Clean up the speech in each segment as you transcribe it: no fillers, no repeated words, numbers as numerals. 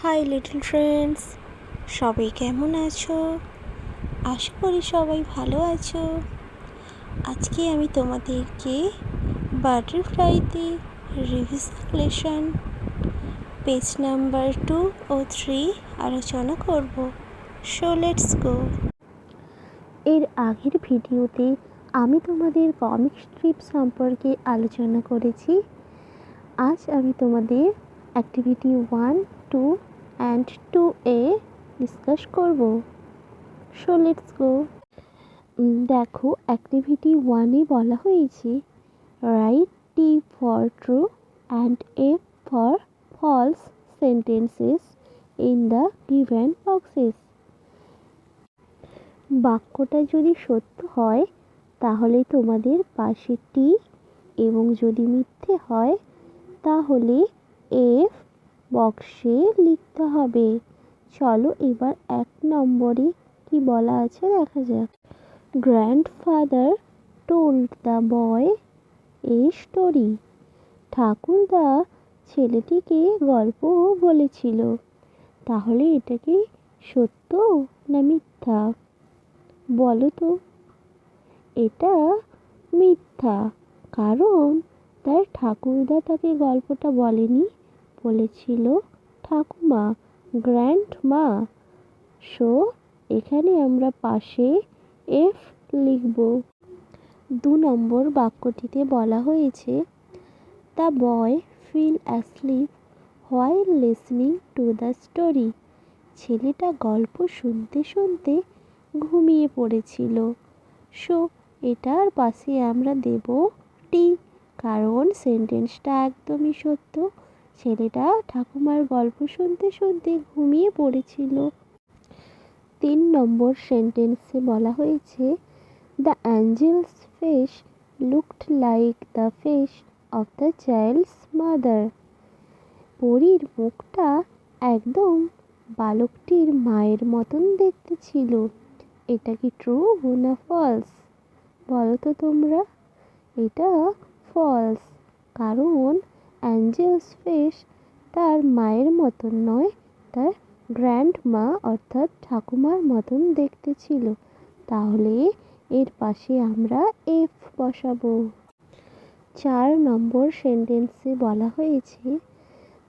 High little friends, সবাই কেমন আছো? আশা করি সবাই ভালো আছো। আজকে আমি তোমাদেরকে বাটারফ্লাইতে রিভিশন লেসন পেজ নাম্বার 2 ও 3 আলোচনা করব। সো লেটস গো। এর আগের ভিডিওতে আমি তোমাদের কমিক স্ট্রিপ সম্পর্কে আলোচনা করেছি। আজ আমি তোমাদের অ্যাক্টিভিটি 1, 2 and 2A ডিসকাস করব। So let's go. দেখো, অ্যাক্টিভিটি 1-এ বলা হয়েছে write T for true and F for false sentences in the given boxes. বাক্যটা যদি সত্য হয় তাহলে তোমাদের পাশে টি, এবং যদি মিথ্যে হয় তাহলে এফ বক্সে লিখতে হবে। চলো এবার 1 নম্বরে কি বলা আছে দেখা যাক। Grandfather told the boy a story. ঠাকুরদা ছেলেটিকে গল্প বলেছিল। তাহলে এটা কি সত্য না মিথ্যা? বলো তো। এটা মিথ্যা, কারণ তার ঠাকুরদা তাকে গল্পটা বলেনি, বলেছিল ঠাকুমা, গ্র্যান্ডমা। সো এখানে আমরা পাশে এফ লিখব। 2 নম্বর বাক্যটিতে বলা হয়েছে the boy fell asleep while listening to the story. ছেলেটা গল্প শুনতে শুনতে ঘুমিয়ে পড়েছিল। সো এটার পাশে আমরা দেব টি, কারণ সেন্টেন্সটা একদমই সত্য। ছেলেটা ঠাকুমার গল্প শুনতে শুনতে ঘুমিয়ে পড়েছিল। 3 নম্বর সেন্টেন্সে বলা হয়েছে the angel's face looked like the face of the child's mother. পরীর মুখটা একদম বালকটির মায়ের মতন দেখতে ছিল। এটা কি ট্রু না ফলস? বলো তো তোমরা। এটা ফলস, কারণ অ্যাঞ্জেলস ফেস তার মায়ের মতন নয়, তার গ্র্যান্ডমা অর্থাৎ ঠাকুমার মতন দেখতে ছিল। তাহলে এর পাশে আমরা এফ বসাবো। 4 নম্বর সেন্টেন্সে বলা হয়েছে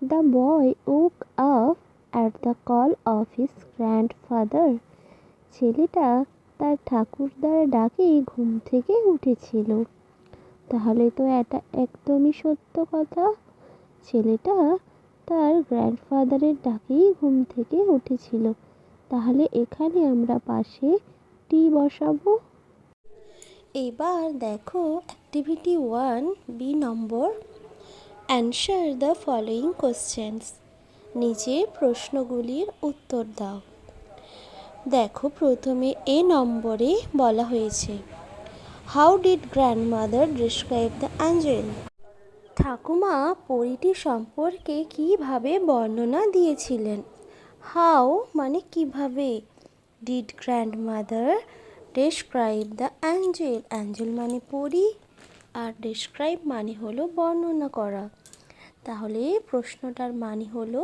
the boy woke up at the call of his grandfather. ছেলেটা তার ঠাকুরদার ডাকে ঘুম থেকে উঠেছিল। তাহলে তো এটা একদমই সত্য কথা। ছেলেটা তার গ্র্যান্ডফাদারের ডাকেই ঘুম থেকে উঠেছিল। তাহলে এখানে আমরা পাশে টি বসাবো। এবার দেখো activity 1 B number, answer the following questions. নিচের প্রশ্নগুলির উত্তর দাও। দেখো, প্রথমে এ নম্বরে বলা হয়েছে how did grandmother describe the Angel. ঠাকুমা পরীটি সম্পর্কে কিভাবে বর্ণনা দিয়েছিলেন। হাউ মানে কিভাবে, did grandmother describe the Angel, Angel মানে পরী, আর ডেসক্রাইব মানে হলো বর্ণনা করা। তাহলে প্রশ্নটার মানে হলো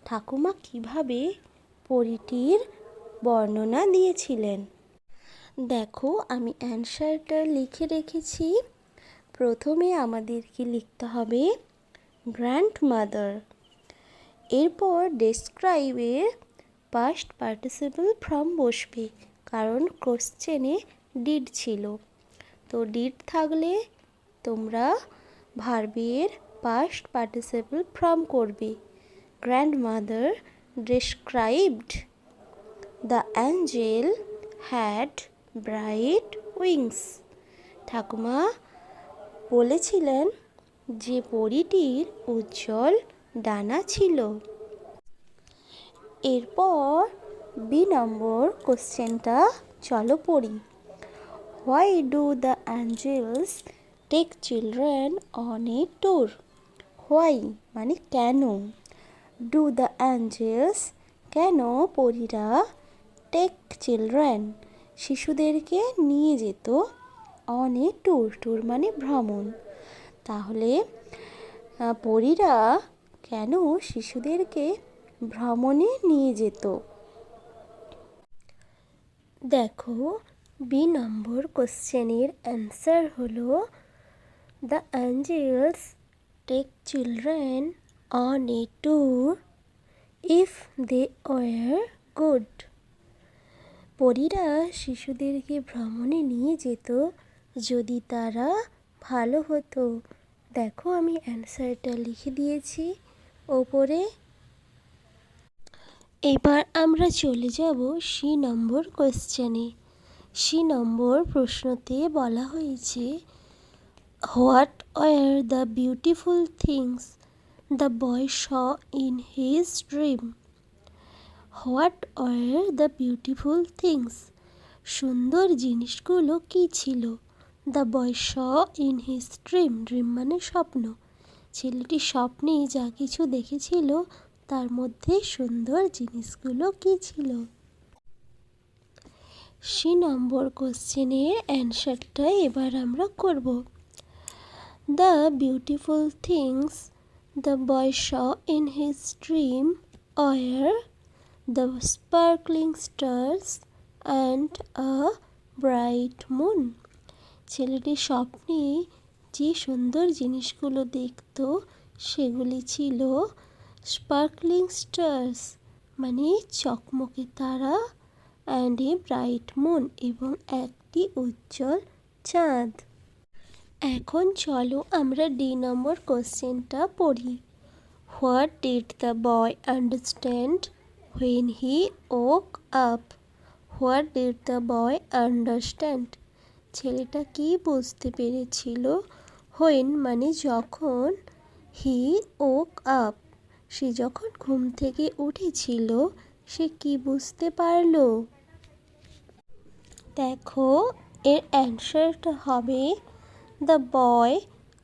ঠাকুমা কিভাবে পরীটির বর্ণনা দিয়েছিলেন। দেখো, আমি অ্যানসারটা লিখে রেখেছি। প্রথমে আমাদেরকে লিখতে হবে গ্র্যান্ডমাদার, এরপর ডেসক্রাইবের পাস্ট পার্টিসিপল ফর্ম বসবে, কারণ কোশ্চেনে ডিড ছিল। তো ডিড থাকলে তোমরা ভার্বের পাস্ট পার্টিসিপল ফর্ম করবে। Grandmother described the Angel had bright wings. ঠাকুমা বলেছিলেন যে পরীটির উজ্জ্বল ডানা ছিল। এরপর বি নম্বর কোশ্চেনটা চলো পড়ি। Why do the angels take children on a tour. Why মানে কেন, ডু দ্য অ্যাঞ্জেলস কেন পরীরা টেক চিলড্রেন শিশুদেরকে নিয়ে যেত অন এ ট্যুর, ট্যুর মানে ভ্রমণ। তাহলে পরীরা কেন শিশুদেরকে ভ্রমণে নিয়ে যেত। দেখো বি নম্বর কোশ্চেনের অ্যান্সার হলো the angels take children on a tour if they were good. পরীরা শিশুদেরকে ভ্রমণে নিয়ে যেত যদি তারা ভালো হতো। দেখো আমি অ্যান্সারটা লিখে দিয়েছি ওপরে। এবার আমরা চলে যাব সি নম্বর কোশ্চেনে। সি নম্বর প্রশ্নতে বলা হয়েছে what are the beautiful things the boy saw in his dream. What are the beautiful things, সুন্দর জিনিসগুলো কী ছিল? The boy saw in his dream, dream মানে স্বপ্ন। ছেলেটি স্বপ্নে যা কিছু দেখেছিল তার মধ্যে সুন্দর জিনিসগুলো কী ছিল? সি নম্বর কোশ্চেনের অ্যান্সারটা এবার আমরা করব। The beautiful things the boy saw in his dream are the sparkling stars and a bright moon. ছেলেটি স্বপ্নে যে সুন্দর জিনিসগুলো দেখত সেগুলি ছিল স্পার্কলিং স্টার্স মানে চকমকে তারা, অ্যান্ড এ ব্রাইট মুন এবং একটি উজ্জ্বল চাঁদ। এখন চলো আমরা ডি নম্বর কোশ্চেনটা পড়ি। What did the boy understand when he woke up. What did the boy understand, ছেলেটা কি বুঝতে পেরেছিল? হোয়েন মানে যখন, হি ওক আপ সে যখন ঘুম থেকে উঠেছিল সে কি বুঝতে পারলো? দেখো এর অ্যান্সারটা হবে দ্য বয়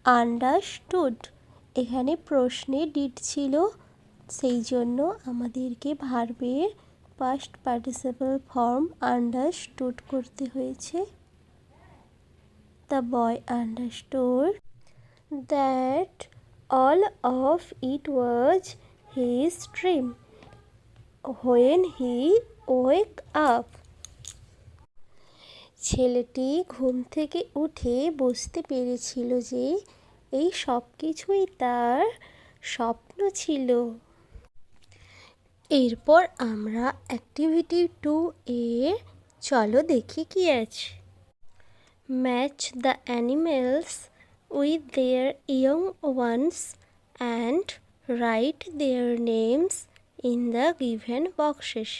আন্ডারস্টুড। এখানে প্রশ্নে ডিড ছিল, সেই জন্য আমাদেরকে ভার্বের পাস্ট পার্টিসিপল ফর্ম আন্ডারস্টুড করতে হয়েছে। The boy understood that all of it was his dream when he wake up. ছেলেটি ঘুম থেকে উঠে বুঝতে পেরেছিল যে এই সব কিছুই তার স্বপ্ন ছিল। এরপর আমরা অ্যাক্টিভিটি 2 এর চলো দেখি কি আছে। Match the animals with their young ones and write their names in the given boxes.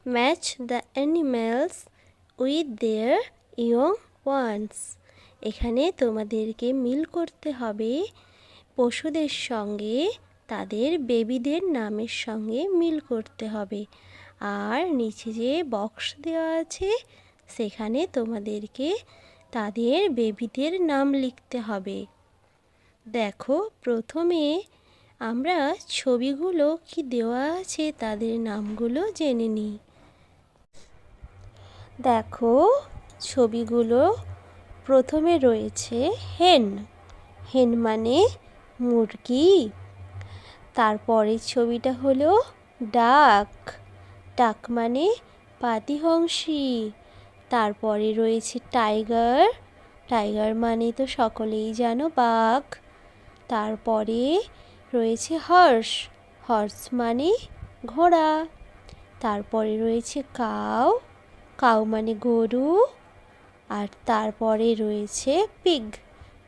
Match the animals with their young ones, এখানে তোমাদেরকে মিল করতে হবে পশুদের সঙ্গে তাদের বেবিদের নামের সঙ্গে মিল করতে হবে। আর নিচে যে বক্স দেওয়া আছে সেখানে তোমাদেরকে তাদের বেবিদের নাম লিখতে হবে। দেখো প্রথমে আমরা ছবিগুলো কি দেওয়া আছে তাদের নামগুলো জেনে নিই। দেখো ছবিগুলো প্রথমে রয়েছে হেন, হেন মানে মুরগি। তারপরের ছবিটা হলো ডাক, ডাক মানে পাতিহংসী। তারপরে রয়েছে টাইগার, টাইগার মানে তো সকলেই জানো বাঘ। তারপরে রয়েছে হর্স, হর্স মানে ঘোড়া। তারপরে রয়েছে কাউ, কাউ মানে গরু। আর তারপরে রয়েছে পিগ,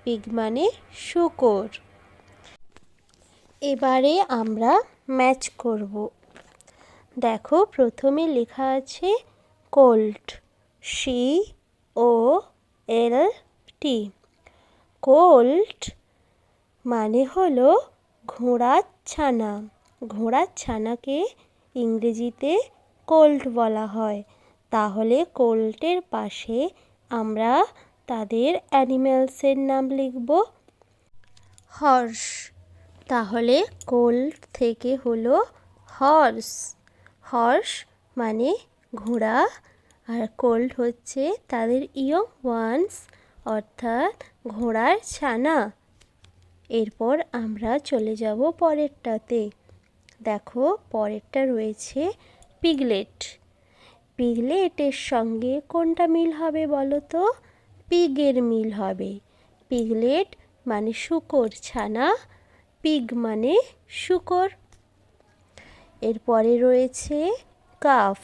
পিগ মানে শূকর। এবারে আমরা ম্যাচ করব। দেখো প্রথমে লেখা আছে কোল্ট, COLT। কোল্ট মানে হলো ঘোড়ার ছানা, ঘোড়ার ছানাকে ইংরেজিতে কোল্ট বলা হয়। তাহলে কোল্টের পাশে আমরা তাদের অ্যানিম্যালসের নাম লিখব হর্স। তাহলে কোল্ট থেকে হলো হর্স, হর্স মানে ঘোড়া, আর কোল্ট হচ্ছে তাদের ইয়ং ওয়ান্স অর্থাৎ ঘোড়ার ছানা। এরপর আমরা চলে যাব পরেরটাতে। দেখো পরেরটা রয়েছে পিগলেট। পিগলেটের সঙ্গে কোনটা মিল হবে বলো তো? পিগের মিল হবে। পিগলেট মানে শূকর ছানা, পিগ মানে শূকর। এরপরে রয়েছে কাফ।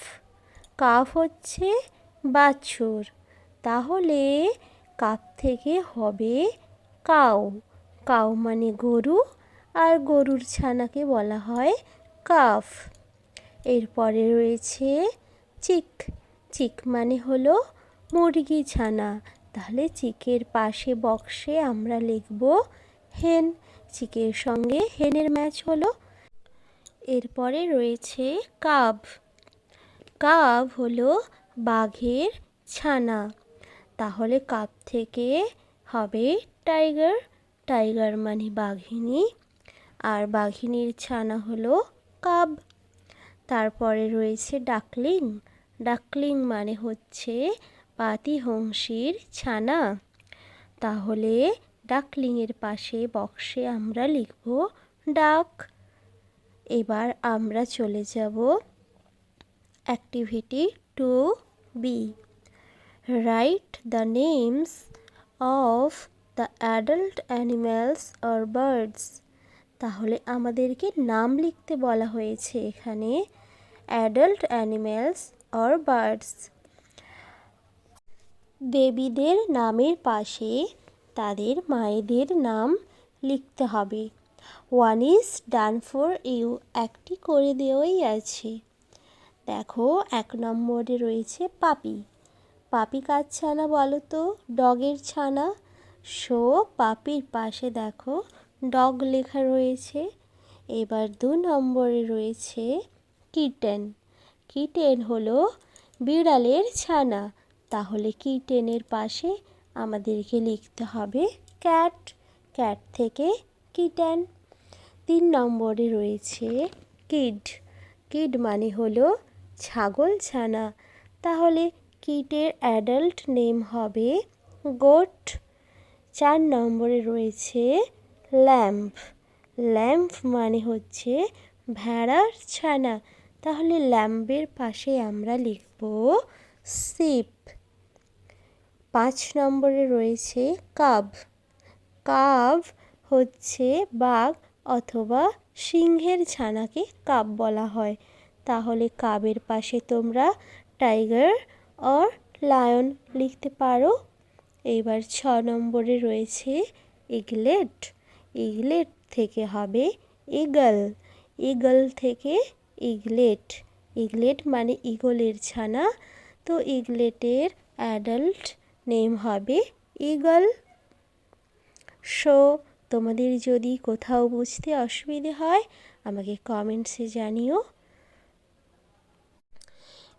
কাফ হচ্ছে বাছুর, তাহলে কাফ থেকে হবে কাউ। কাউ মানে গরু, আর গরুর ছানাকে বলা হয় কাফ। এরপরে রয়েছে চিক। চিক মানে হলো মুরগি ছানা, তাহলে চিকের পাশে বক্সে আমরা লিখব হেন। চিকের সঙ্গে হেনের ম্যাচ হলো। এরপরে রয়েছে কাব। কাব হলো বাঘের ছানা, তাহলে কাব থেকে হবে টাইগার। টাইগার মানে বাঘিনী, আর বাঘিনীর ছানা হলো কাব। তারপরে রয়েছে ডাকলিং। ডাকলিং মানে হচ্ছে পাতিহংসীর ছানা, তাহলে ডাকলিংয়ের পাশে বক্সে আমরা লিখব ডাক। এবার আমরা চলে যাব activity 2B। Write the names of the adult animals or birds. তাহলে আমাদেরকে নাম লিখতে বলা হয়েছে এখানে অ্যাডাল্ট অ্যানিম্যালস অর বার্ডস। বেবিদের নামের পাশে তাদের মায়েদের নাম লিখতে হবে। 1 is done for you, একটি করে দেওয়াই আছে। দেখো 1 নম্বরে রয়েছে পাপি। পাপি কার ছানা বলো তো? ডগের ছানা। সো পাপির পাশে দেখো ডগ লেখা রয়েছে। এবার 2 নম্বরে রয়েছে কিটেন। কিটেন হলো বিড়ালের ছানা, তাহলে কিটেনের পাশে আমাদেরকে লিখতে হবে ক্যাট। ক্যাট থেকে কিটেন। 3 নম্বরে রয়েছে কিড। কিড মানে হলো ছাগল ছানা, তাহলে কিডের অ্যাডাল্ট নেম হবে গোট। 4 নম্বরে রয়েছে ল্যাম্প। ল্যাম্প মানে হচ্ছে ভেড়ার ছানা, তাহলে ল্যাম্পের পাশে আমরা লিখব শিপ। 5 নম্বরে রয়েছে কাব। কাব হচ্ছে বাঘ অথবা সিংহের ছানাকে কাব বলা হয়, তাহলে কাবের পাশে তোমরা টাইগার অর লায়ন লিখতে পারো। এবার 6 নম্বরে রয়েছে ইগলেট। ইগলেট থেকে হবে ইগল। ইগল থেকে ইগলেট। ইগলেট মানে ইগলের ছানা, তো ইগলেটের অ্যাডাল্ট নেম হবে ইগল। সো তোমাদের যদি কোথাও বুঝতে অসুবিধে হয় আমাকে কমেন্টসে জানিও।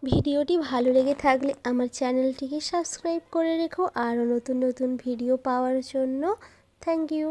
ভিডিওটি ভালো লেগে থাকলে আমার চ্যানেলটিকে সাবস্ক্রাইব করে রেখো আরও নতুন নতুন ভিডিও পাওয়ার জন্য। Thank you.